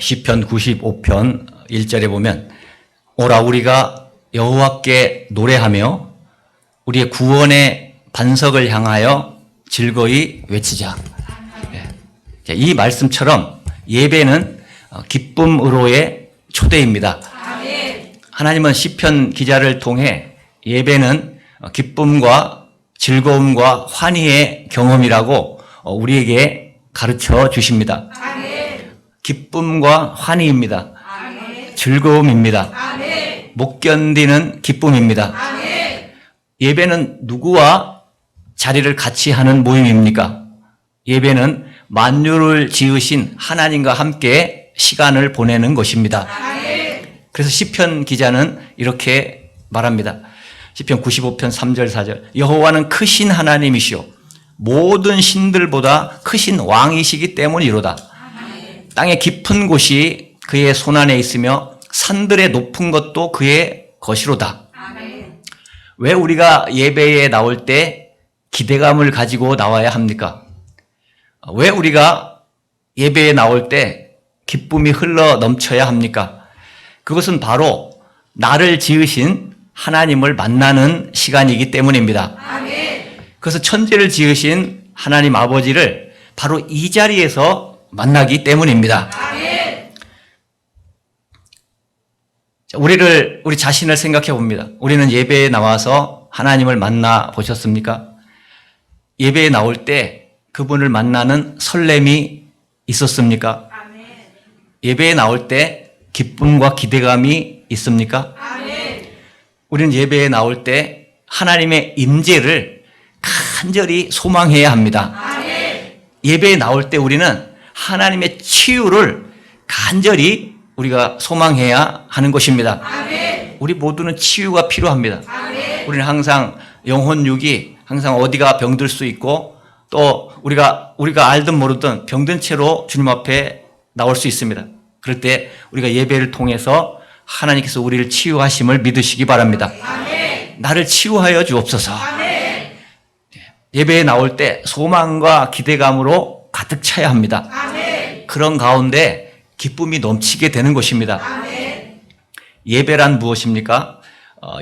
시편 95편 1절에 보면 오라 우리가 여호와께 노래하며 우리의 구원의 반석을 향하여 즐거이 외치자. 이 말씀처럼 예배는 기쁨으로의 초대입니다. 하나님은 시편 기자를 통해 예배는 기쁨과 즐거움과 환희의 경험이라고 우리에게 가르쳐 주십니다. 기쁨과 환희입니다. 즐거움입니다. 못 견디는 기쁨입니다. 예배는 누구와 자리를 같이 하는 모임입니까? 예배는 만유를 지으신 하나님과 함께 시간을 보내는 것입니다. 그래서 시편 기자는 이렇게 말합니다. 시편 95편 3절 4절 여호와는 크신 하나님이시오 모든 신들보다 크신 왕이시기 때문이로다. 땅의 깊은 곳이 그의 손안에 있으며 산들의 높은 것도 그의 것이로다. 왜 우리가 예배에 나올 때 기대감을 가지고 나와야 합니까? 왜 우리가 예배에 나올 때 기쁨이 흘러 넘쳐야 합니까? 그것은 바로 나를 지으신 하나님을 만나는 시간이기 때문입니다. 그래서 천지를 지으신 하나님 아버지를 바로 이 자리에서 만나기 때문입니다. 우리 자신을 생각해 봅니다. 우리는 예배에 나와서 하나님을 만나 보셨습니까? 예배에 나올 때 그분을 만나는 설렘이 있었습니까? 예배에 나올 때 기쁨과 기대감이 있습니까? 우리는 예배에 나올 때 하나님의 임재를 간절히 소망해야 합니다. 예배에 나올 때 우리는 하나님의 치유를 간절히 우리가 소망해야 하는 것입니다. 우리 모두는 치유가 필요합니다. 우리는 항상 영혼육이 항상 어디가 병들 수 있고 또 우리가 알든 모르든 병든 채로 주님 앞에 나올 수 있습니다. 그럴 때 우리가 예배를 통해서 하나님께서 우리를 치유하심을 믿으시기 바랍니다. 나를 치유하여 주옵소서. 예배에 나올 때 소망과 기대감으로 가득 차야 합니다. 그런 가운데 기쁨이 넘치게 되는 것입니다. 예배란 무엇입니까?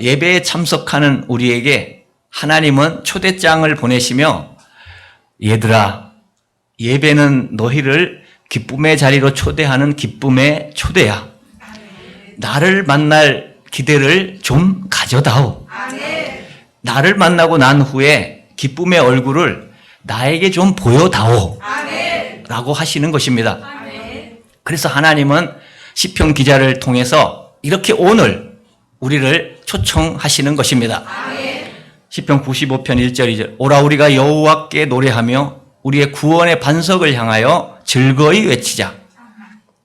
예배에 참석하는 우리에게 하나님은 초대장을 보내시며 얘들아 예배는 너희를 기쁨의 자리로 초대하는 기쁨의 초대야. 나를 만날 기대를 좀 가져다오. 나를 만나고 난 후에 기쁨의 얼굴을 나에게 좀 보여다오. 라고 하시는 것입니다. 그래서 하나님은 시편 기자를 통해서 이렇게 오늘 우리를 초청하시는 것입니다. 시편 95편 1절 2절 오라 우리가 여호와께 노래하며 우리의 구원의 반석을 향하여 즐거이 외치자.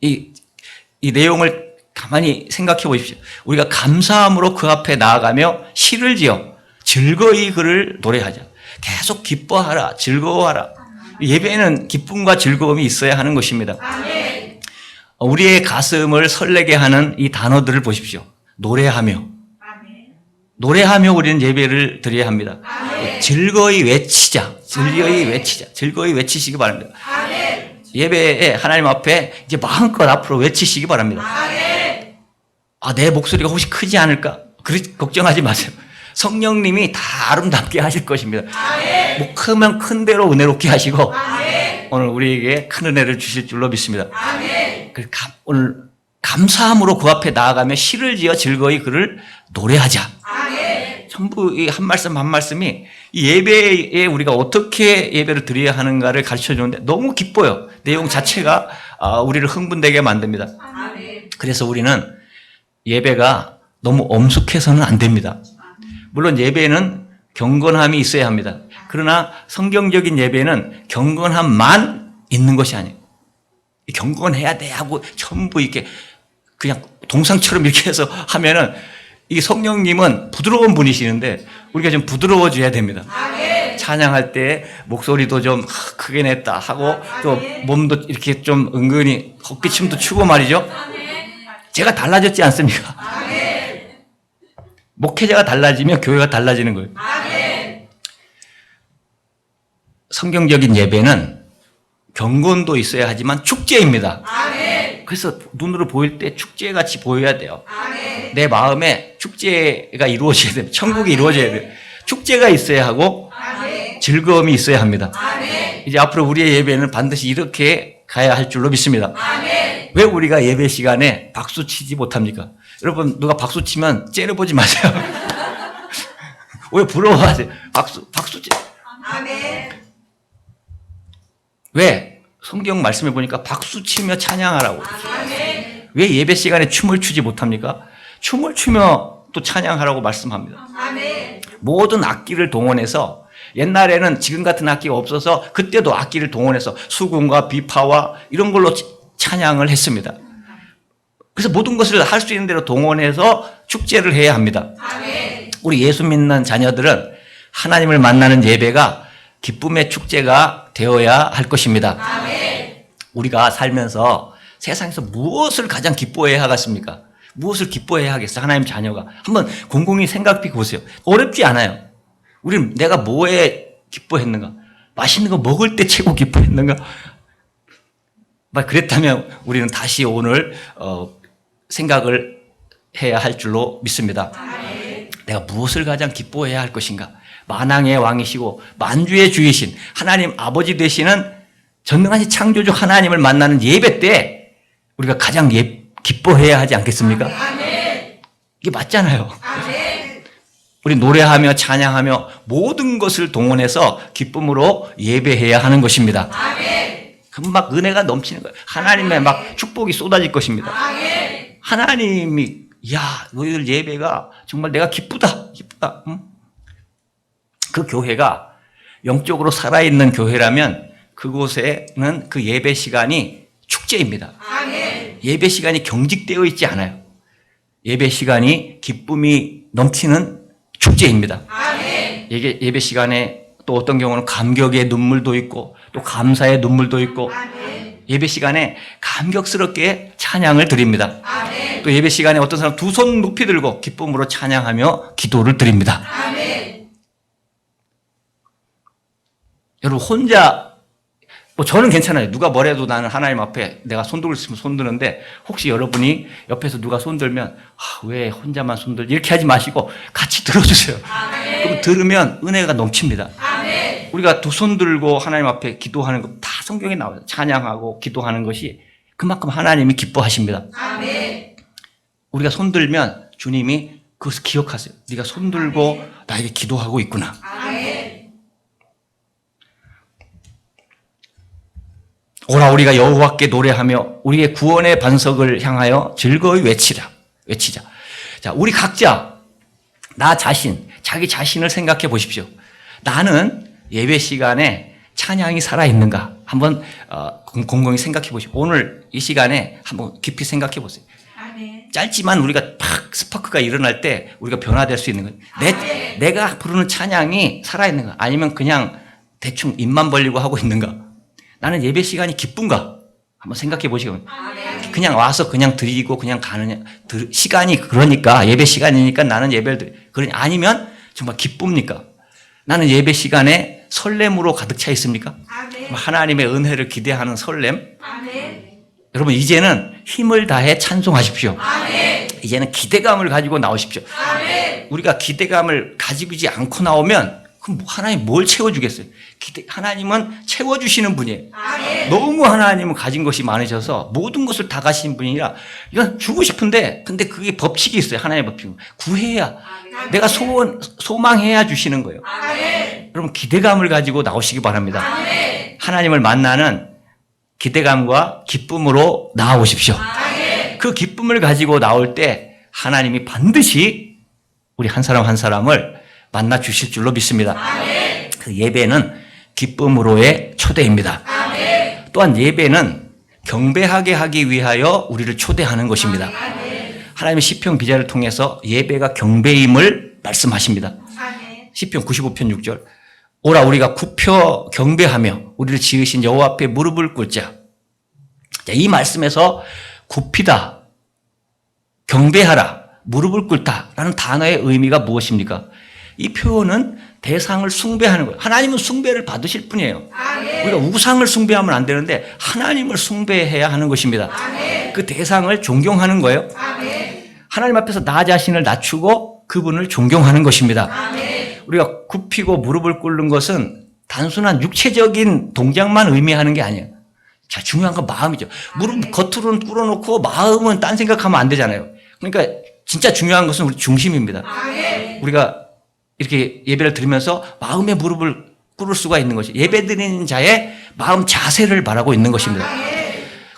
이 내용을 가만히 생각해 보십시오. 우리가 감사함으로 그 앞에 나아가며 시를 지어 즐거이 그를 노래하자. 계속 기뻐하라, 즐거워하라. 예배에는 기쁨과 즐거움이 있어야 하는 것입니다. 우리의 가슴을 설레게 하는 이 단어들을 보십시오. 노래하며. 노래하며 우리는 예배를 드려야 합니다. 즐거이 외치자. 즐거이 외치자. 즐거이 외치시기 바랍니다. 예배에 하나님 앞에 이제 마음껏 앞으로 외치시기 바랍니다. 내 목소리가 혹시 크지 않을까? 걱정하지 마세요. 성령님이 다 아름답게 하실 것입니다. 뭐 크면 큰 대로 은혜롭게 하시고 오늘 우리에게 큰 은혜를 주실 줄로 믿습니다. 오늘 감사함으로 그 앞에 나아가며 시를 지어 즐거이 그를 노래하자. 전부 이 한 말씀 한 말씀이 이 예배에 우리가 어떻게 예배를 드려야 하는가를 가르쳐 주는데 너무 기뻐요. 내용 자체가 우리를 흥분되게 만듭니다. 그래서 우리는 예배가 너무 엄숙해서는 안 됩니다. 물론 예배는 경건함이 있어야 합니다. 그러나 성경적인 예배는 경건함만 있는 것이 아니에요. 경건해야 돼 하고 전부 이렇게 그냥 동상처럼 이렇게 해서 하면은 이 성령님은 부드러운 분이시는데 우리가 좀 부드러워져야 됩니다. 찬양할 때 목소리도 좀 크게 냈다 하고 또 몸도 이렇게 좀 은근히 헛기침도 추고 말이죠. 제가 달라졌지 않습니까? 목회자가 달라지면 교회가 달라지는 거예요. 성경적인 예배는 경건도 있어야 하지만 축제입니다. 그래서 눈으로 보일 때 축제같이 보여야 돼요. 내 마음에 축제가 이루어져야 돼요. 천국이 이루어져야 돼요. 축제가 있어야 하고 즐거움이 있어야 합니다. 이제 앞으로 우리의 예배는 반드시 이렇게 가야 할 줄로 믿습니다. 왜 우리가 예배 시간에 박수 치지 못합니까? 여러분 누가 박수 치면 째려보지 마세요. 왜 부러워하세요? 박수 치. 왜? 성경 말씀해 보니까 박수 치며 찬양하라고. 왜 예배 시간에 춤을 추지 못합니까? 춤을 추며 또 찬양하라고 말씀합니다. 모든 악기를 동원해서 옛날에는 지금 같은 악기가 없어서 그때도 악기를 동원해서 수금과 비파와 이런 걸로 찬양을 했습니다. 그래서 모든 것을 할 수 있는 대로 동원해서 축제를 해야 합니다. 우리 예수 믿는 자녀들은 하나님을 만나는 예배가 기쁨의 축제가 되어야 할 것입니다. 우리가 살면서 세상에서 무엇을 가장 기뻐해야 하겠습니까? 무엇을 기뻐해야 하겠어? 하나님 자녀가. 한번 곰곰이 생각해 보세요. 어렵지 않아요. 우리는 내가 뭐에 기뻐했는가? 맛있는 거 먹을 때 최고 기뻐했는가? 그랬다면 우리는 다시 오늘 생각을 해야 할 줄로 믿습니다. 내가 무엇을 가장 기뻐해야 할 것인가? 만왕의 왕이시고 만주의 주이신 하나님 아버지 되시는 전능하신 창조주 하나님을 만나는 예배 때 우리가 가장 기뻐해야 하지 않겠습니까? 이게 맞잖아요. 우리 노래하며 찬양하며 모든 것을 동원해서 기쁨으로 예배해야 하는 것입니다. 그럼 막 은혜가 넘치는 거예요. 하나님의 막 축복이 쏟아질 것입니다. 하나님이 야 너희들 예배가 정말 내가 기쁘다. 응? 그 교회가 영적으로 살아있는 교회라면 그곳에는 그 예배 시간이 축제입니다. 예배 시간이 경직되어 있지 않아요. 예배 시간이 기쁨이 넘치는 축제입니다. 예배 시간에 또 어떤 경우는 감격의 눈물도 있고 또 감사의 눈물도 있고 예배 시간에 감격스럽게 찬양을 드립니다. 또 예배 시간에 어떤 사람 두 손 높이 들고 기쁨으로 찬양하며 기도를 드립니다. 여러분 혼자 저는 괜찮아요. 누가 뭐래도 나는 하나님 앞에 내가 손들고 있으면 손드는데 혹시 여러분이 옆에서 누가 손들면 왜 혼자만 손들지 이렇게 하지 마시고 같이 들어주세요. 그럼 들으면 은혜가 넘칩니다. 우리가 두 손 들고 하나님 앞에 기도하는 거 다 성경에 나와요. 찬양하고 기도하는 것이 그만큼 하나님이 기뻐하십니다. 우리가 손 들면 주님이 그것을 기억하세요. 네가 손 들고 나에게 기도하고 있구나. 오라 우리가 여호와께 노래하며 우리의 구원의 반석을 향하여 즐거이 외치자. 자, 우리 각자 나 자신, 자기 자신을 생각해 보십시오. 나는 예배 시간에 찬양이 살아있는가? 한번 곰곰이 생각해 보십시오. 오늘 이 시간에 한번 깊이 생각해 보세요. 짧지만 우리가 팍 스파크가 일어날 때 우리가 변화될 수 있는 거예요. 내가 부르는 찬양이 살아있는가? 아니면 그냥 대충 입만 벌리고 하고 있는가? 나는 예배 시간이 기쁜가? 한번 생각해 보시고. 그냥 와서 그냥 드리고 그냥 가느냐. 시간이 그러니까 예배 시간이니까 나는 예배를 드리. 아니면 정말 기쁩니까? 나는 예배 시간에 설렘으로 가득 차 있습니까? 하나님의 은혜를 기대하는 설렘. 여러분 이제는 힘을 다해 찬송하십시오. 이제는 기대감을 가지고 나오십시오. 우리가 기대감을 가지지 않고 나오면 그럼 하나님 뭘 채워주겠어요? 하나님은 채워주시는 분이에요. 너무 하나님은 가진 것이 많으셔서 모든 것을 다 가신 분이라 이건 주고 싶은데 근데 그게 법칙이 있어요. 하나님의 법칙. 구해야 내가 소망해야 주시는 거예요. 여러분 기대감을 가지고 나오시기 바랍니다. 하나님을 만나는 기대감과 기쁨으로 나아오십시오. 그 기쁨을 가지고 나올 때 하나님이 반드시 우리 한 사람 한 사람을 만나 주실 줄로 믿습니다. 그 예배는 기쁨으로의 초대입니다. 또한 예배는 경배하게 하기 위하여 우리를 초대하는 것입니다. 하나님의 시편 기자를 통해서 예배가 경배임을 말씀하십니다. 시편 95편 6절 오라 우리가 굽혀 경배하며 우리를 지으신 여호와 앞에 무릎을 꿇자. 이 말씀에서 굽히다, 경배하라, 무릎을 꿇다라는 단어의 의미가 무엇입니까? 이 표현은 대상을 숭배하는 거예요. 하나님은 숭배를 받으실 분이에요. 우리가 우상을 숭배하면 안 되는데 하나님을 숭배해야 하는 것입니다. 그 대상을 존경하는 거예요. 하나님 앞에서 나 자신을 낮추고 그분을 존경하는 것입니다. 우리가 굽히고 무릎을 꿇는 것은 단순한 육체적인 동작만 의미하는 게 아니에요. 자, 중요한 건 마음이죠. 무릎 겉으로는 꿇어놓고 마음은 딴 생각하면 안 되잖아요. 그러니까 진짜 중요한 것은 우리 중심입니다. 우리가 이렇게 예배를 드리면서 마음의 무릎을 꿇을 수가 있는 것이 예배 드리는 자의 마음 자세를 바라고 있는 것입니다.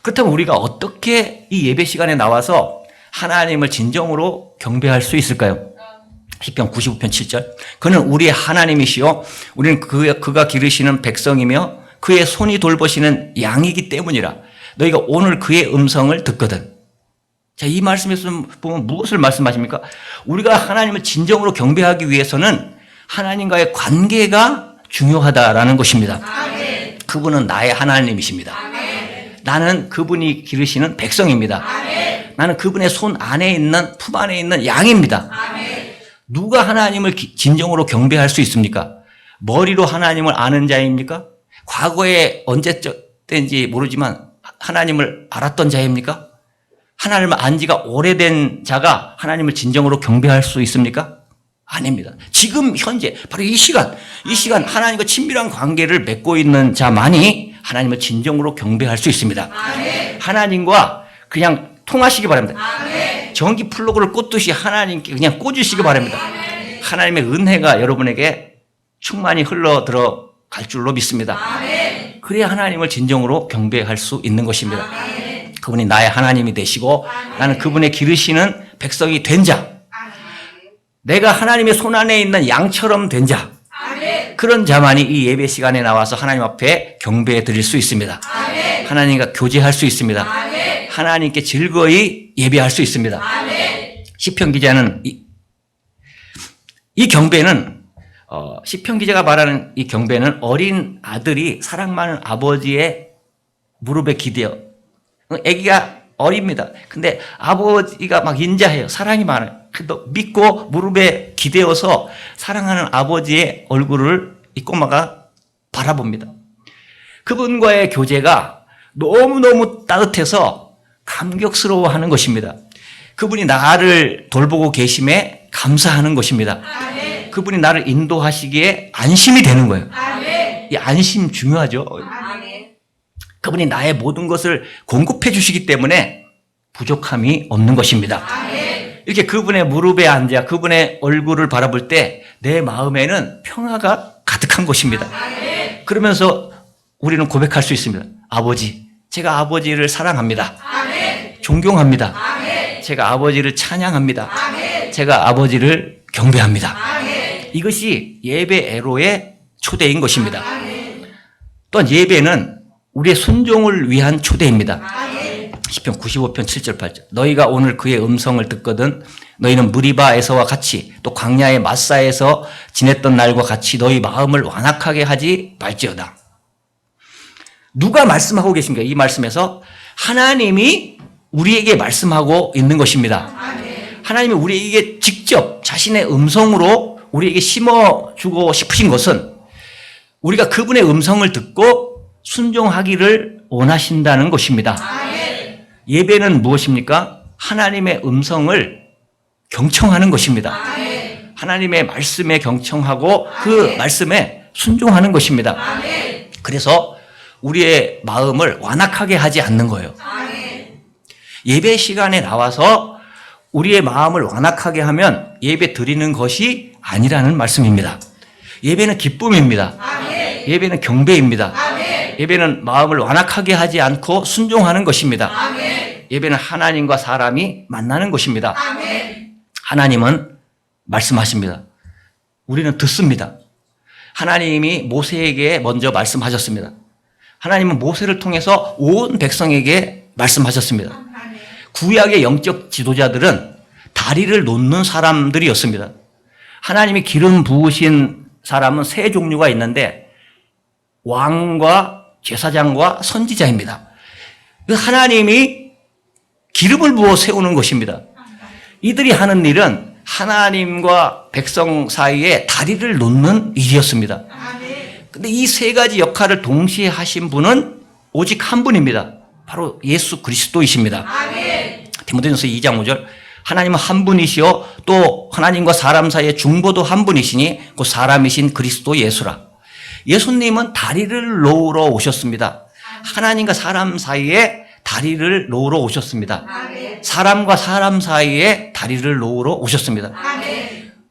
그렇다면 우리가 어떻게 이 예배 시간에 나와서 하나님을 진정으로 경배할 수 있을까요? 시편 95편 7절. 그는 우리의 하나님이시요 우리는 그가 기르시는 백성이며 그의 손이 돌보시는 양이기 때문이라. 너희가 오늘 그의 음성을 듣거든. 자, 이 말씀에서 보면 무엇을 말씀하십니까? 우리가 하나님을 진정으로 경배하기 위해서는 하나님과의 관계가 중요하다라는 것입니다. 그분은 나의 하나님이십니다. 나는 그분이 기르시는 백성입니다. 나는 그분의 손 안에 있는 품 안에 있는 양입니다. 누가 하나님을 진정으로 경배할 수 있습니까? 머리로 하나님을 아는 자입니까? 과거에 언제든지 모르지만 하나님을 알았던 자입니까? 하나님을 안 지가 오래된 자가 하나님을 진정으로 경배할 수 있습니까? 아닙니다. 지금 현재 바로 이 시간 하나님과 친밀한 관계를 맺고 있는 자만이 하나님을 진정으로 경배할 수 있습니다. 하나님과 그냥 통하시기 바랍니다. 전기 플러그를 꽂듯이 하나님께 그냥 꽂으시기 바랍니다. 하나님의 은혜가 여러분에게 충만히 흘러 들어갈 줄로 믿습니다. 그래야 하나님을 진정으로 경배할 수 있는 것입니다. 그분이 나의 하나님이 되시고 나는 그분의 기르시는 백성이 된 자, 내가 하나님의 손 안에 있는 양처럼 된 자, 그런 자만이 이 예배 시간에 나와서 하나님 앞에 경배해 드릴 수 있습니다. 하나님과 교제할 수 있습니다. 하나님께 즐거이 예배할 수 있습니다. 시편 기자는 이 경배는 시편 기자가 말하는 이 경배는 어린 아들이 사랑 많은 아버지의 무릎에 기대어, 아기가 어립니다. 근데 아버지가 막 인자해요. 사랑이 많아요. 믿고 무릎에 기대어서 사랑하는 아버지의 얼굴을 이 꼬마가 바라봅니다. 그분과의 교제가 너무너무 따뜻해서 감격스러워하는 것입니다. 그분이 나를 돌보고 계심에 감사하는 것입니다. 그분이 나를 인도하시기에 안심이 되는 거예요. 이 안심 중요하죠. 그분이 나의 모든 것을 공급해 주시기 때문에 부족함이 없는 것입니다. 이렇게 그분의 무릎에 앉아 그분의 얼굴을 바라볼 때 내 마음에는 평화가 가득한 것입니다. 그러면서 우리는 고백할 수 있습니다. 아버지, 제가 아버지를 사랑합니다. 존경합니다. 제가 아버지를 찬양합니다. 제가 아버지를 경배합니다. 이것이 예배 애로의 초대인 것입니다. 또한 예배는 우리의 순종을 위한 초대입니다. 시편 95편 7절 8절. 너희가 오늘 그의 음성을 듣거든 너희는 무리바에서와 같이 또 광야의 마사에서 지냈던 날과 같이 너희 마음을 완악하게 하지 말지어다. 누가 말씀하고 계십니까? 이 말씀에서 하나님이 우리에게 말씀하고 있는 것입니다. 하나님이 우리에게 직접 자신의 음성으로 우리에게 심어주고 싶으신 것은 우리가 그분의 음성을 듣고 순종하기를 원하신다는 것입니다. 예배는 무엇입니까? 하나님의 음성을 경청하는 것입니다. 하나님의 말씀에 경청하고 그 말씀에 순종하는 것입니다. 그래서 우리의 마음을 완악하게 하지 않는 거예요. 예배 시간에 나와서 우리의 마음을 완악하게 하면 예배 드리는 것이 아니라는 말씀입니다. 예배는 기쁨입니다. 예배는 경배입니다. 예배는 마음을 완악하게 하지 않고 순종하는 것입니다. 예배는 하나님과 사람이 만나는 것입니다. 하나님은 말씀하십니다. 우리는 듣습니다. 하나님이 모세에게 먼저 말씀하셨습니다. 하나님은 모세를 통해서 온 백성에게 말씀하셨습니다. 구약의 영적 지도자들은 다리를 놓는 사람들이었습니다. 하나님이 기름 부으신 사람은 세 종류가 있는데 왕과 제사장과 선지자입니다. 하나님이 기름을 부어 세우는 것입니다. 이들이 하는 일은 하나님과 백성 사이에 다리를 놓는 일이었습니다. 근데 이 세 가지 역할을 동시에 하신 분은 오직 한 분입니다. 바로 예수 그리스도이십니다. 디모데전서 2장 5절 하나님은 한 분이시요 또 하나님과 사람 사이의 중보도 한 분이시니 그 사람이신 그리스도 예수라. 예수님은 다리를 놓으러 오셨습니다. 하나님과 사람 사이에 다리를 놓으러 오셨습니다. 사람과 사람 사이에 다리를 놓으러 오셨습니다.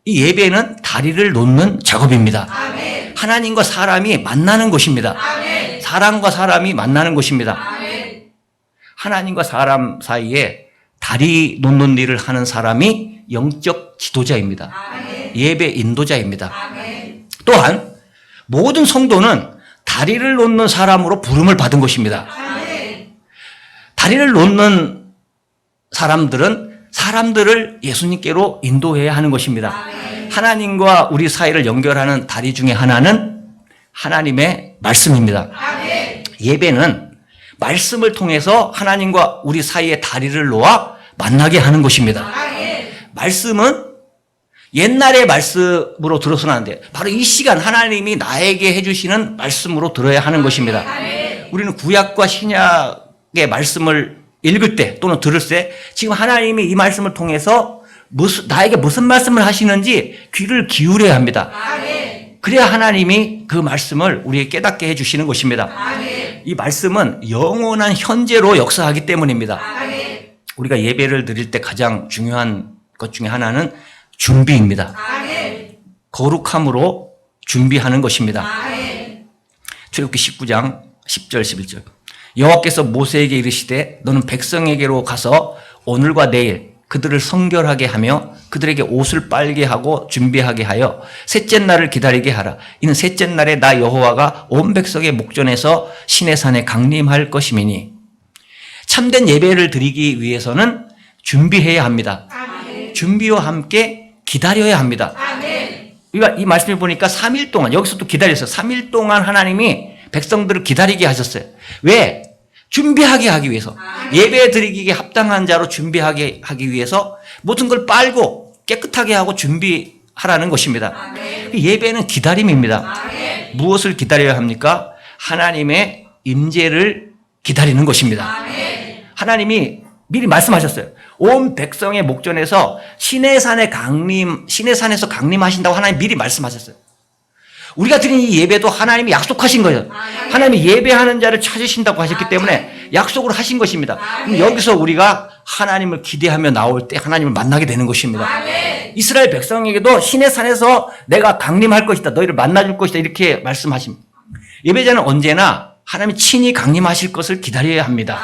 이 예배는 다리를 놓는 작업입니다. 하나님과 사람이 만나는 곳입니다. 사람과 사람이 만나는 곳입니다. 하나님과 사람 사이에 다리 놓는 일을 하는 사람이 영적 지도자입니다. 예배 인도자입니다. 또한 모든 성도는 다리를 놓는 사람으로 부름을 받은 것입니다. 다리를 놓는 사람들은 사람들을 예수님께로 인도해야 하는 것입니다. 하나님과 우리 사이를 연결하는 다리 중에 하나는 하나님의 말씀입니다. 예배는 말씀을 통해서 하나님과 우리 사이의 다리를 놓아 만나게 하는 것입니다. 말씀은 옛날의 말씀으로 들어서는 안 돼요. 바로 이 시간 하나님이 나에게 해주시는 말씀으로 들어야 하는 것입니다. 우리는 구약과 신약의 말씀을 읽을 때 또는 들을 때 지금 하나님이 이 말씀을 통해서 나에게 무슨 말씀을 하시는지 귀를 기울여야 합니다. 그래야 하나님이 그 말씀을 우리에게 깨닫게 해주시는 것입니다. 이 말씀은 영원한 현재로 역사하기 때문입니다. 우리가 예배를 드릴 때 가장 중요한 것 중에 하나는 준비입니다. 거룩함으로 준비하는 것입니다. 출애굽기 19장 10절 11절 여호와께서 모세에게 이르시되 너는 백성에게로 가서 오늘과 내일 그들을 성결하게 하며 그들에게 옷을 빨게 하고 준비하게 하여 셋째 날을 기다리게 하라. 이는 셋째 날에 나 여호와가 온 백성의 목전에서 시내산에 강림할 것임이니. 참된 예배를 드리기 위해서는 준비해야 합니다. 준비와 함께 기다려야 합니다. 우리가 이 말씀을 보니까 3일 동안 여기서 또 기다렸어요. 3일 동안 하나님이 백성들을 기다리게 하셨어요. 왜? 준비하게 하기 위해서. 예배 드리기에 합당한 자로 준비하게 하기 위해서 모든 걸 빨고 깨끗하게 하고 준비하라는 것입니다. 예배는 기다림입니다. 무엇을 기다려야 합니까? 하나님의 임재를 기다리는 것입니다. 하나님이 미리 말씀하셨어요. 온 백성의 목전에서 시내산에서 강림하신다고 하나님 미리 말씀하셨어요. 우리가 드린 이 예배도 하나님이 약속하신 거예요. 하나님이 예배하는 자를 찾으신다고 하셨기 때문에 약속을 하신 것입니다. 여기서 우리가 하나님을 기대하며 나올 때 하나님을 만나게 되는 것입니다. 이스라엘 백성에게도 시내산에서 내가 강림할 것이다. 너희를 만나줄 것이다. 이렇게 말씀하십니다. 예배자는 언제나 하나님이 친히 강림하실 것을 기다려야 합니다.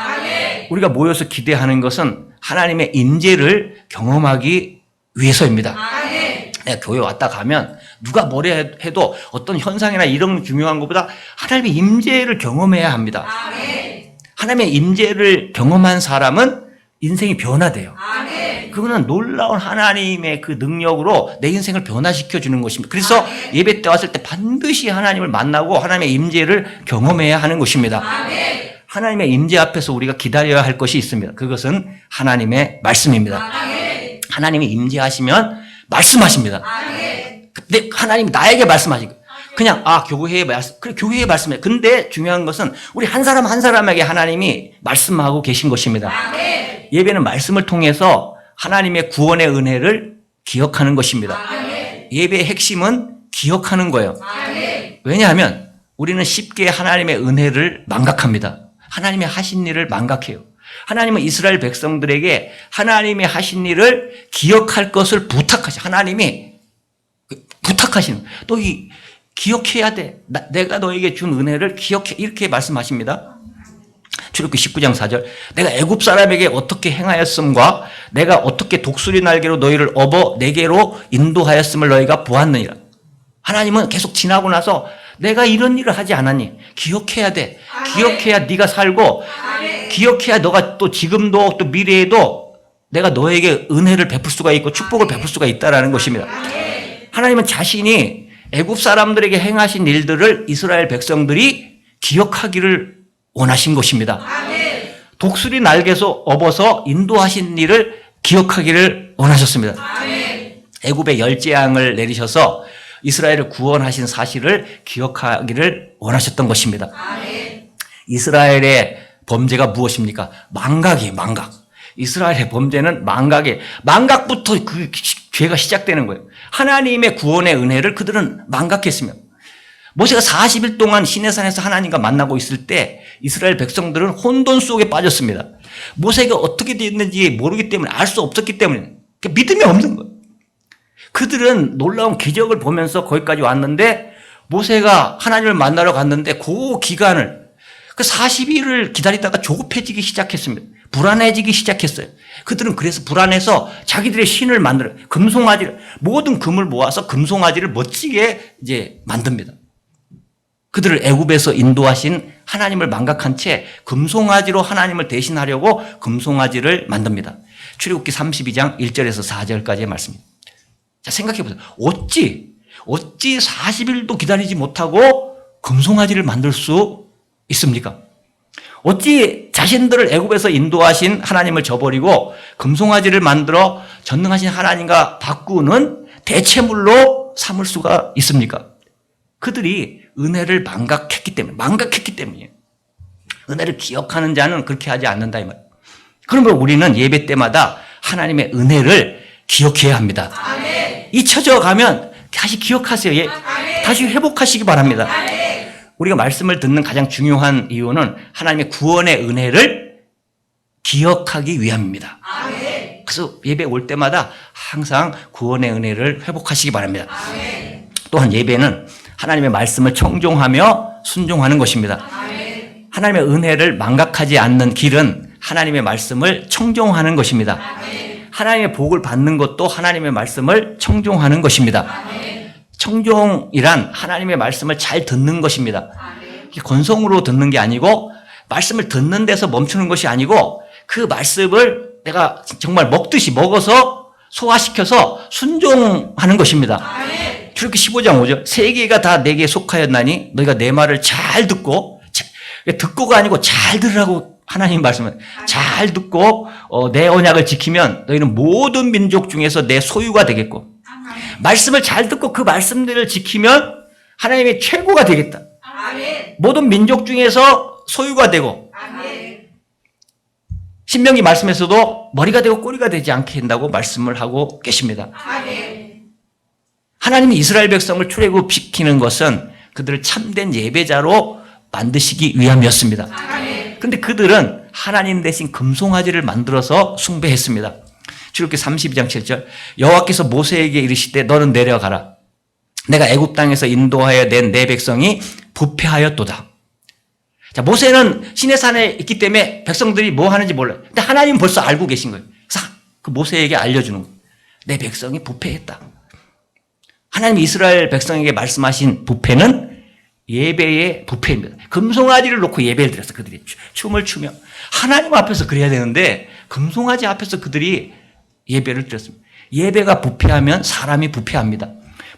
우리가 모여서 기대하는 것은 하나님의 임재를 경험하기 위해서입니다. 내가 교회 왔다 가면 누가 뭐래 해도 어떤 현상이나 이런 중요한 것보다 하나님의 임재를 경험해야 합니다. 하나님의 임재를 경험한 사람은 인생이 변화돼요. 그거는 놀라운 하나님의 그 능력으로 내 인생을 변화시켜 주는 것입니다. 그래서 예배 때 왔을 때 반드시 하나님을 만나고 하나님의 임재를 경험해야 하는 것입니다. 하나님의 임재 앞에서 우리가 기다려야 할 것이 있습니다. 그것은 하나님의 말씀입니다. 하나님이 임재하시면 말씀하십니다. 근데 하나님이 나에게 말씀하시고 그냥 교회의 말씀 그래 교회의 말씀이에요. 근데 중요한 것은 우리 한 사람 한 사람에게 하나님이 말씀하고 계신 것입니다. 예배는 말씀을 통해서 하나님의 구원의 은혜를 기억하는 것입니다. 예배의 핵심은 기억하는 거예요. 왜냐하면 우리는 쉽게 하나님의 은혜를 망각합니다. 하나님의 하신 일을 망각해요. 하나님은 이스라엘 백성들에게 하나님이 하신 일을 기억할 것을 하나님이 부탁하시는 또 기억해야 돼. 내가 너에게 준 은혜를 기억해. 이렇게 말씀하십니다. 출애굽기 19장 4절 내가 애굽 사람에게 어떻게 행하였음과 내가 어떻게 독수리 날개로 너희를 업어 내게로 인도하였음을 너희가 보았느니라. 하나님은 계속 지나고 나서 내가 이런 일을 하지 않았니? 기억해야 돼. 기억해야 네가 살고 기억해야 너가 또 지금도 또 미래에도 내가 너에게 은혜를 베풀 수가 있고 축복을 베풀 수가 있다라는 것입니다. 하나님은 자신이 애굽 사람들에게 행하신 일들을 이스라엘 백성들이 기억하기를 원하신 것입니다. 독수리 날개에서 업어서 인도하신 일을 기억하기를 원하셨습니다. 애굽에 열재앙을 내리셔서 이스라엘을 구원하신 사실을 기억하기를 원하셨던 것입니다. 이스라엘의 범죄가 무엇입니까? 망각이에요. 망각. 이스라엘의 범죄는 망각부터 그 죄가 시작되는 거예요. 하나님의 구원의 은혜를 그들은 망각했으며, 모세가 40일 동안 시내산에서 하나님과 만나고 있을 때 이스라엘 백성들은 혼돈 속에 빠졌습니다. 모세가 어떻게 됐는지 모르기 때문에, 알 수 없었기 때문에 믿음이 없는 거예요. 그들은 놀라운 기적을 보면서 거기까지 왔는데, 모세가 하나님을 만나러 갔는데 그 기간을, 그 40일을 기다리다가 조급해지기 시작했습니다. 불안해지기 시작했어요. 그들은 그래서 불안해서 자기들의 신을 만들어요. 금송아지를, 모든 금을 모아서 금송아지를 멋지게 이제 만듭니다. 그들을 애굽에서 인도하신 하나님을 망각한 채 금송아지로 하나님을 대신하려고 금송아지를 만듭니다. 출애굽기 32장 1절에서 4절까지의 말씀입니다. 자, 생각해 보세요. 어찌 40일도 기다리지 못하고 금송아지를 만들 수 있습니까? 어찌 자신들을 애굽에서 인도하신 하나님을 저버리고 금송아지를 만들어 전능하신 하나님과 바꾸는 대체물로 삼을 수가 있습니까? 그들이 은혜를 망각했기 때문이에요. 은혜를 기억하는 자는 그렇게 하지 않는다 이 말이에요. 그러면 우리는 예배 때마다 하나님의 은혜를 기억해야 합니다. 아멘. 잊혀져 가면 다시 기억하세요. 예. 다시 회복하시기 바랍니다. 아멘. 우리가 말씀을 듣는 가장 중요한 이유는 하나님의 구원의 은혜를 기억하기 위함입니다. 아멘. 그래서 예배 올 때마다 항상 구원의 은혜를 회복하시기 바랍니다. 아멘. 또한 예배는 하나님의 말씀을 청종하며 순종하는 것입니다. 아멘. 하나님의 은혜를 망각하지 않는 길은 하나님의 말씀을 청종하는 것입니다. 아멘. 하나님의 복을 받는 것도 하나님의 말씀을 청종하는 것입니다. 아멘. 청종이란 하나님의 말씀을 잘 듣는 것입니다. 아멘. 건성으로 듣는 게 아니고, 말씀을 듣는 데서 멈추는 것이 아니고, 그 말씀을 내가 정말 먹듯이 먹어서 소화시켜서 순종하는 것입니다. 아멘. 출애굽기 15장 5절, 세계가 다 내게 속하였나니 너희가 내 말을 잘 듣고가 아니고 잘 들으라고 하나님 말씀은, 잘 듣고 내 언약을 지키면 너희는 모든 민족 중에서 내 소유가 되겠고, 말씀을 잘 듣고 그 말씀들을 지키면 하나님의 최고가 되겠다. 모든 민족 중에서 소유가 되고, 신명기 말씀에서도 머리가 되고 꼬리가 되지 않게 한다고 말씀을 하고 계십니다. 하나님이 이스라엘 백성을 출애굽시키는 것은 그들을 참된 예배자로 만드시기 위함이었습니다. 그런데 그들은 하나님 대신 금송아지를 만들어서 숭배했습니다. 출애굽기 32장 7절, 여호와께서 모세에게 이르시되 너는 내려가라. 내가 애굽 땅에서 인도하여 낸 내 백성이 부패하였도다. 자, 모세는 시내산에 있기 때문에 백성들이 뭐 하는지 몰라요. 근데 하나님은 벌써 알고 계신 거예요. 그래서 그 모세에게 알려주는 거예요. 내 백성이 부패했다. 하나님이 이스라엘 백성에게 말씀하신 부패는 예배의 부패입니다. 금송아지를 놓고 예배를 드렸어. 그들이 춤을 추며 하나님 앞에서 그래야 되는데 금송아지 앞에서 그들이 예배를 드렸습니다. 예배가 부패하면 사람이 부패합니다.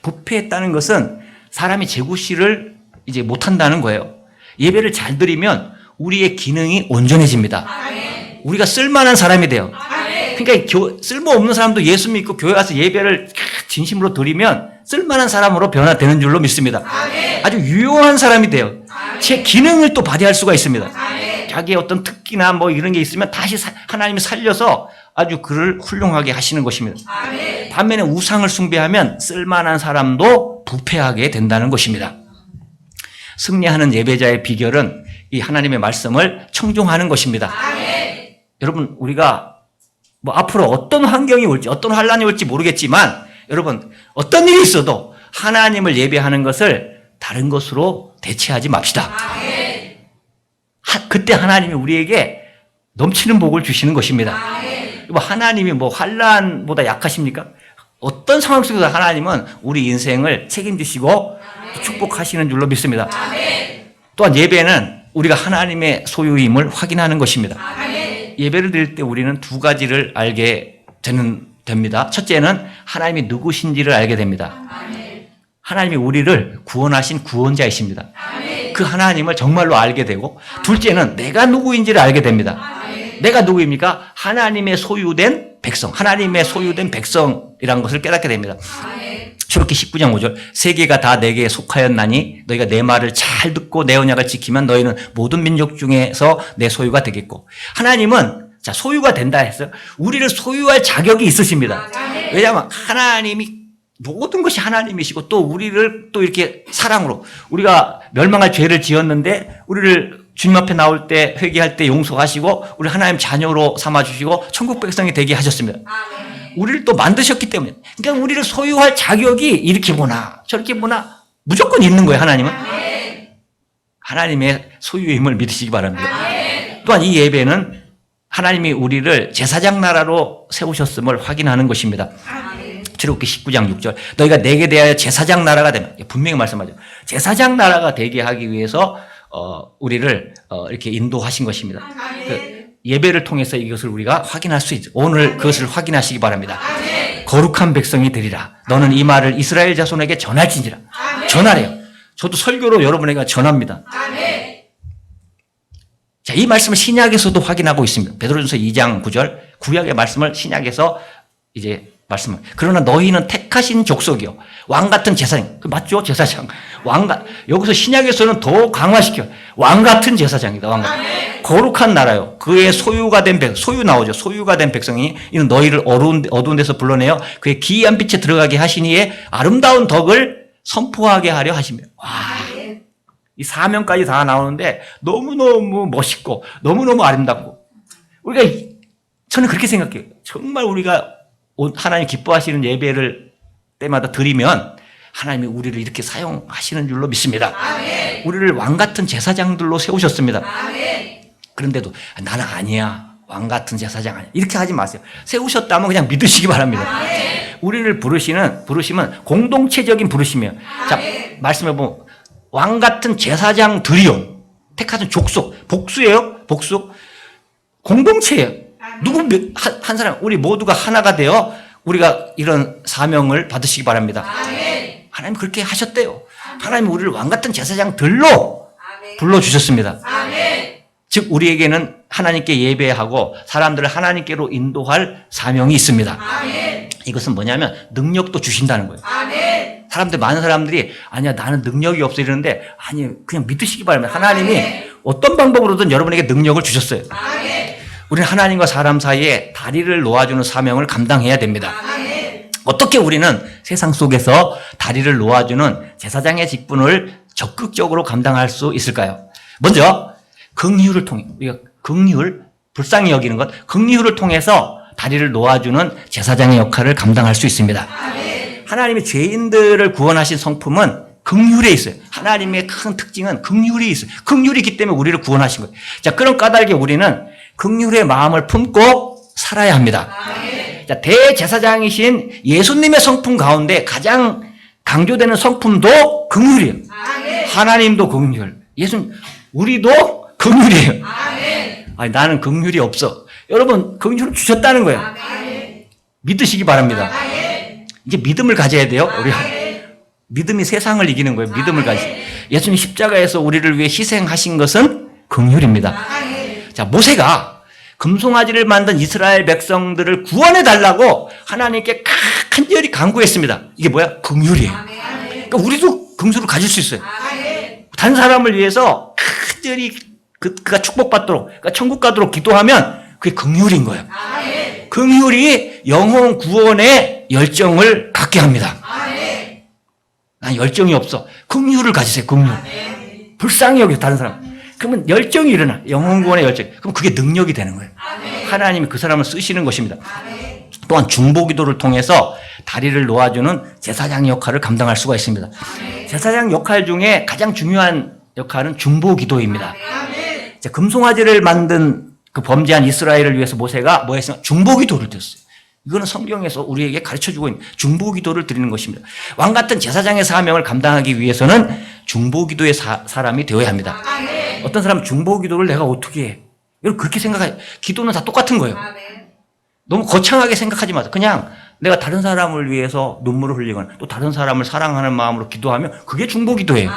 부패했다는 것은 사람이 제구실을 이제 못한다는 거예요. 예배를 잘 드리면 우리의 기능이 온전해집니다. 아멘. 우리가 쓸만한 사람이 돼요. 아멘. 그러니까 쓸모없는 사람도 예수 믿고 교회 가서 예배를 진심으로 드리면 쓸만한 사람으로 변화되는 줄로 믿습니다. 아멘. 아주 유용한 사람이 돼요. 아멘. 제 기능을 또 발휘할 수가 있습니다. 아멘. 자기의 어떤 특기나 뭐 이런 게 있으면 다시 하나님이 살려서 아주 그를 훌륭하게 하시는 것입니다. 아멘. 반면에 우상을 숭배하면 쓸만한 사람도 부패하게 된다는 것입니다. 승리하는 예배자의 비결은 이 하나님의 말씀을 청종하는 것입니다. 아멘. 여러분, 우리가 뭐 앞으로 어떤 환경이 올지, 어떤 환란이 올지 모르겠지만, 여러분, 어떤 일이 있어도 하나님을 예배하는 것을 다른 것으로 대체하지 맙시다. 아멘. 그때 하나님이 우리에게 넘치는 복을 주시는 것입니다. 아멘. 하나님이 뭐 환란보다 약하십니까? 어떤 상황 속에서 하나님은 우리 인생을 책임지시고 축복하시는 줄로 믿습니다. 아멘. 또한 예배는 우리가 하나님의 소유임을 확인하는 것입니다. 아멘. 예배를 드릴 때 우리는 두 가지를 알게 됩니다. 첫째는 하나님이 누구신지를 알게 됩니다. 아멘. 하나님이 우리를 구원하신 구원자이십니다. 아멘. 그 하나님을 정말로 알게 되고, 둘째는 내가 누구인지를 알게 됩니다. 아멘. 내가 누구입니까? 하나님의 소유된 백성, 하나님의 소유된 백성에 이라는 것을 깨닫게 됩니다. 출애굽기 19장 5절 세계가 다 내게 속하였나니 너희가 내 말을 잘 듣고 내 언약을 지키면 너희는 모든 민족 중에서 내 소유가 되겠고 하나님은 자 소유가 된다 했어요. 우리를 소유할 자격이 있으십니다. 왜냐하면 하나님이 모든 것이 하나님이시고 또 우리를 또 이렇게 사랑으로 우리가 멸망할 죄를 지었는데 우리를 주님 앞에 나올 때 회개할 때 용서하시고 우리 하나님 자녀로 삼아주시고 천국 백성이 되게 하셨습니다. 우리를 또 만드셨기 때문에 그러니까 우리를 소유할 자격이 이렇게 보나 저렇게 보나 무조건 있는 거예요. 하나님은 하나님의 소유임을 믿으시기 바랍니다. 또한 이 예배는 하나님이 우리를 제사장 나라로 세우셨음을 확인하는 것입니다. 출애굽기 19장 6절 너희가 내게 대하여 제사장 나라가 되면 분명히 말씀하죠. 제사장 나라가 되게 하기 위해서 우리를 이렇게 인도하신 것입니다. 그 예배를 통해서 이것을 우리가 확인할 수 있죠. 오늘 그것을 확인하시기 바랍니다. 거룩한 백성이 되리라. 너는 이 말을 이스라엘 자손에게 전할지니라. 전하래요. 저도 설교로 여러분에게 전합니다. 자, 이 말씀을 신약에서도 확인하고 있습니다. 베드로전서 2장 9절 구약의 말씀을 신약에서 이제 말씀을 그러나 너희는 택하신 족속이요 왕 같은 제사장 그 맞죠? 제사장 여기서 신약에서는 더 강화시켜 왕 같은 제사장이다. 왕 같은 거룩한 나라요 그의 소유가 된 소유 나오죠. 소유가 된 백성이 이는 너희를 어두운 데서 불러내어 그의 기이한 빛에 들어가게 하시니에 아름다운 덕을 선포하게 하려 하시며 이 사명까지 다 나오는데 너무너무 멋있고 너무너무 아름답고 우리가 저는 그렇게 생각해요. 정말 우리가 하나님 기뻐하시는 예배를 때마다 드리면 하나님이 우리를 이렇게 사용하시는 줄로 믿습니다. 우리를 왕같은 제사장들로 세우셨습니다. 그런데도 나는 아니야. 왕같은 제사장 아니야. 이렇게 하지 마세요. 세우셨다면 그냥 믿으시기 바랍니다. 우리를 부르시면 공동체적인 부르심이에요. 자, 말씀해보면 왕같은 제사장들이요. 택하신 족속. 복수예요. 복수. 공동체예요. 한 사람, 우리 모두가 하나가 되어 우리가 이런 사명을 받으시기 바랍니다. 하나님 그렇게 하셨대요. 하나님 우리를 왕같은 제사장들로 불러주셨습니다. 즉 우리에게는 하나님께 예배하고 사람들을 하나님께로 인도할 사명이 있습니다. 이것은 뭐냐면 능력도 주신다는 거예요. 많은 사람들이 아니야 나는 능력이 없어 이러는데 아니 그냥 믿으시기 바랍니다. 하나님이 어떤 방법으로든 여러분에게 능력을 주셨어요. 우리는 하나님과 사람 사이에 다리를 놓아주는 사명을 감당해야 됩니다. 어떻게 우리는 세상 속에서 다리를 놓아주는 제사장의 직분을 적극적으로 감당할 수 있을까요? 먼저 긍휼을 통해 우리가 불쌍히 여기는 것 긍휼을 통해서 다리를 놓아주는 제사장의 역할을 감당할 수 있습니다. 하나님이 죄인들을 구원하신 성품은 긍휼에 있어요. 하나님의 큰 특징은 긍휼이 있어요. 긍휼이 있기 때문에 우리를 구원하신 거예요. 자, 그런 까닭에 우리는 긍휼의 마음을 품고 살아야 합니다. 자, 대제사장이신 예수님의 성품 가운데 가장 강조되는 성품도 긍휼이에요. 하나님도 긍휼. 우리도 긍휼이에요. 아니, 나는 긍휼이 없어. 여러분, 긍휼을 주셨다는 거예요. 믿으시기 바랍니다. 이제 믿음을 가져야 돼요. 우리 믿음이 세상을 이기는 거예요. 믿음을 가지세요. 예수님 십자가에서 우리를 위해 희생하신 것은 긍휼입니다. 자, 모세가 금송아지를 만든 이스라엘 백성들을 구원해 달라고 하나님께 간절히 간구했습니다. 이게 뭐야? 긍휼이에요. 그러니까 우리도 긍휼을 가질 수 있어요. 다른 사람을 위해서 간절히 그가 축복받도록, 그러니까 천국 가도록 기도하면 그게 긍휼인 거예요. 긍휼이 영혼 구원의 열정을 갖게 합니다. 난 열정이 없어. 긍휼을 가지세요. 긍휼. 불쌍히 여기서 다른 사람. 그러면 열정이 일어나. 영혼 구원의 열정. 그럼 그게 능력이 되는 거예요. 하나님이 그 사람을 쓰시는 것입니다. 또한 중보기도를 통해서 다리를 놓아주는 제사장 역할을 감당할 수가 있습니다. 제사장 역할 중에 가장 중요한 역할은 중보기도입니다. 금송아지를 만든 그 범죄한 이스라엘을 위해서 모세가 뭐 했으면 중보기도를 드렸어요. 이거는 성경에서 우리에게 가르쳐주고 있는 중보기도를 드리는 것입니다. 왕같은 제사장의 사명을 감당하기 위해서는 중보기도의 사람이 되어야 합니다. 어떤 사람은 중보기도를 내가 어떻게 해? 여러분 그렇게 생각해요. 기도는 다 똑같은 거예요. 너무 거창하게 생각하지 마세요. 그냥 내가 다른 사람을 위해서 눈물을 흘리거나 또 다른 사람을 사랑하는 마음으로 기도하면 그게 중보기도예요.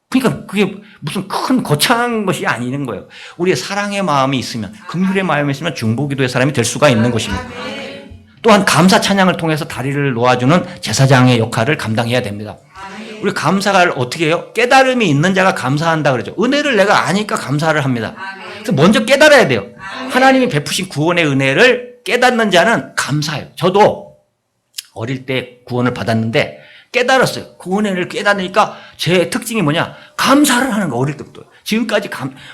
그러니까 그게 무슨 큰 거창한 것이 아닌 거예요. 우리의 사랑의 마음이 있으면 긍휼의 마음이 있으면 중보기도의 사람이 될 수가 있는 것입니다. 또한 감사 찬양을 통해서 다리를 놓아주는 제사장의 역할을 감당해야 됩니다. 우리 감사를 어떻게 해요? 깨달음이 있는 자가 감사한다 그러죠. 은혜를 내가 아니까 감사를 합니다. 그래서 먼저 깨달아야 돼요. 하나님이 베푸신 구원의 은혜를 깨닫는 자는 감사해요. 저도 어릴 때 구원을 받았는데 깨달았어요. 구원의 은혜를 깨닫으니까 제 특징이 뭐냐? 감사를 하는 거, 어릴 때부터. 지금까지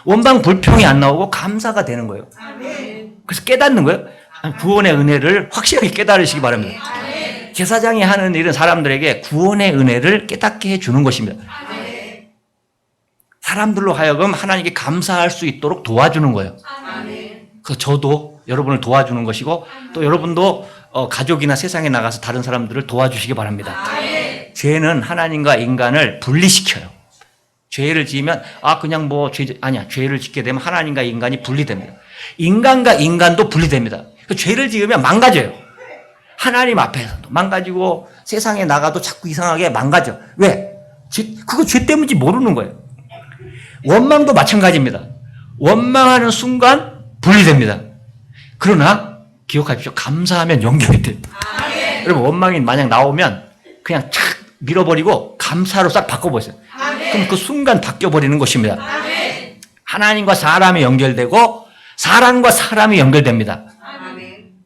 원방 불평이 안 나오고 감사가 되는 거예요. 그래서 깨닫는 거예요. 구원의 은혜를 확실하게 깨달으시기 바랍니다. 제사장이 하는 일은 사람들에게 구원의 은혜를 깨닫게 해주는 것입니다. 사람들로 하여금 하나님께 감사할 수 있도록 도와주는 거예요. 그래서 저도 여러분을 도와주는 것이고 또 여러분도 가족이나 세상에 나가서 다른 사람들을 도와주시기 바랍니다. 죄는 하나님과 인간을 분리시켜요. 죄를 지으면 그냥 아니야. 죄를 짓게 되면 하나님과 인간이 분리됩니다. 인간과 인간도 분리됩니다. 죄를 지으면 망가져요. 하나님 앞에서도 망가지고 세상에 나가도 자꾸 이상하게 망가져. 왜? 그거 죄 때문인지 모르는 거예요. 원망도 마찬가지입니다. 원망하는 순간 분리됩니다. 그러나 기억하십시오. 감사하면 연결이 돼요. 여러분 원망이 만약 나오면 그냥 착 밀어버리고 감사로 싹 바꿔보세요. 그럼 그 순간 바뀌어버리는 것입니다. 하나님과 사람이 연결되고 사람과 사람이 연결됩니다.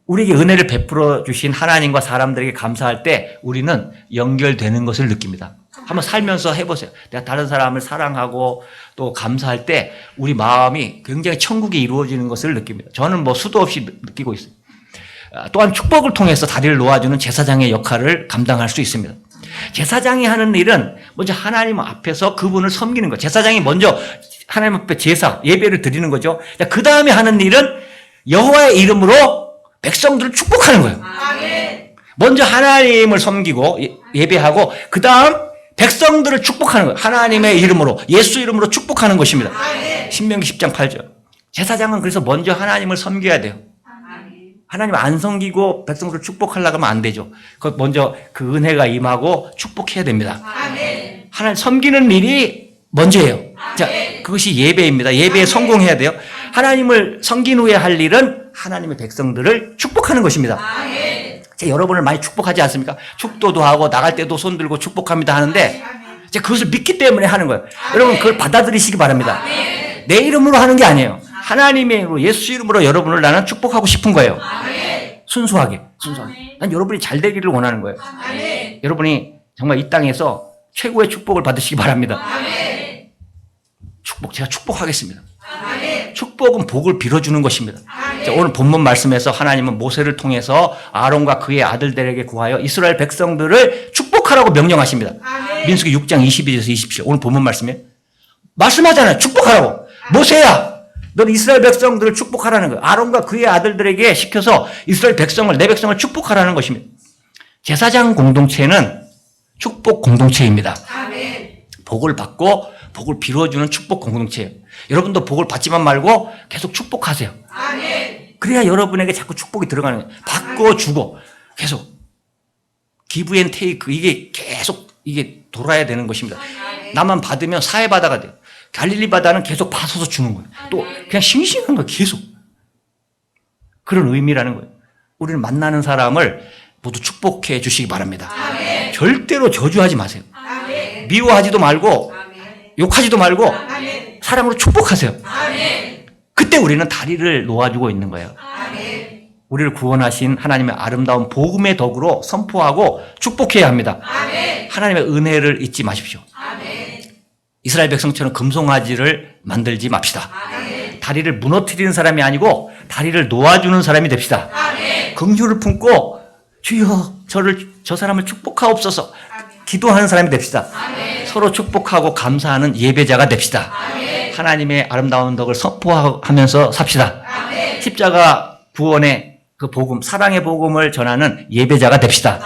우리에게 은혜를 베풀어 주신 하나님과 사람들에게 감사할 때 우리는 연결되는 것을 느낍니다. 한번 살면서 해보세요. 내가 다른 사람을 사랑하고 또 감사할 때 우리 마음이 굉장히 천국이 이루어지는 것을 느낍니다. 저는 수도 없이 느끼고 있어요. 또한 축복을 통해서 다리를 놓아주는 제사장의 역할을 감당할 수 있습니다. 제사장이 하는 일은 먼저 하나님 앞에서 그분을 섬기는 거예요. 제사장이 먼저 하나님 앞에 제사, 예배를 드리는 거죠. 그 다음에 하는 일은 여호와의 이름으로 백성들을 축복하는 거예요. 먼저 하나님을 섬기고 예배하고 그 다음 백성들을 축복하는 거예요. 하나님의 이름으로, 예수 이름으로 축복하는 것입니다. 신명기 10장 8절. 제사장은 그래서 먼저 하나님을 섬겨야 돼요. 하나님 안 섬기고 백성들을 축복하려고 하면 안 되죠. 먼저 그 은혜가 임하고 축복해야 됩니다. 하나님 섬기는 일이 먼저예요. 자, 그것이 예배입니다. 예배에 성공해야 돼요. 하나님을 섬긴 후에 할 일은 하나님의 백성들을 축복하는 것입니다. 제가 여러분을 많이 축복하지 않습니까? 축도도 하고 나갈 때도 손 들고 축복합니다 하는데 제가 그것을 믿기 때문에 하는 거예요. 여러분 그걸 받아들이시기 바랍니다. 내 이름으로 하는 게 아니에요. 하나님의 이름으로, 예수 이름으로 여러분을 나는 축복하고 싶은 거예요. 순수하게. 난 여러분이 잘 되기를 원하는 거예요. 여러분이 정말 이 땅에서 최고의 축복을 받으시기 바랍니다. 제가 축복하겠습니다. 축복은 복을 빌어주는 것입니다. 자, 오늘 본문 말씀에서 하나님은 모세를 통해서 아론과 그의 아들들에게 구하여 이스라엘 백성들을 축복하라고 명령하십니다. 민수기 6장 22절에서 27절. 오늘 본문 말씀에 말씀하잖아요. 축복하라고. 모세야, 너는 이스라엘 백성들을 축복하라는 거예요. 아론과 그의 아들들에게 시켜서 이스라엘 백성을, 내 백성을 축복하라는 것입니다. 제사장 공동체는 축복 공동체입니다. 복을 받고 복을 빌어주는 축복 공동체예요. 여러분도 복을 받지만 말고 계속 축복하세요. 그래야 여러분에게 자꾸 축복이 들어가는 거예요. 받고 주고 계속 기브 앤 테이크, 이게 계속 돌아야 되는 것입니다. 나만 받으면 사해 바다가 돼요. 갈릴리 바다는 계속 받아서 주는 거예요. 또 그냥 싱싱한 거예요. 계속. 그런 의미라는 거예요. 우리는 만나는 사람을 모두 축복해 주시기 바랍니다. 절대로 저주하지 마세요. 미워하지도 말고 욕하지도 말고 사랑으로 축복하세요. 그때 우리는 다리를 놓아주고 있는 거예요. 우리를 구원하신 하나님의 아름다운 복음의 덕으로 선포하고 축복해야 합니다. 하나님의 은혜를 잊지 마십시오. 이스라엘 백성처럼 금송아지를 만들지 맙시다. 다리를 무너뜨리는 사람이 아니고 다리를 놓아주는 사람이 됩시다. 긍휼을 품고 주여 저 사람을 축복하옵소서 기도하는 사람이 됩시다. 서로 축복하고 감사하는 예배자가 됩시다. 하나님의 아름다운 덕을 선포하면서 삽시다. 십자가 구원의 그 복음, 사랑의 복음을 전하는 예배자가 됩시다.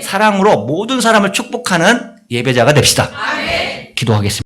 사랑으로 모든 사람을 축복하는 예배자가 됩시다. 기도하겠습니다.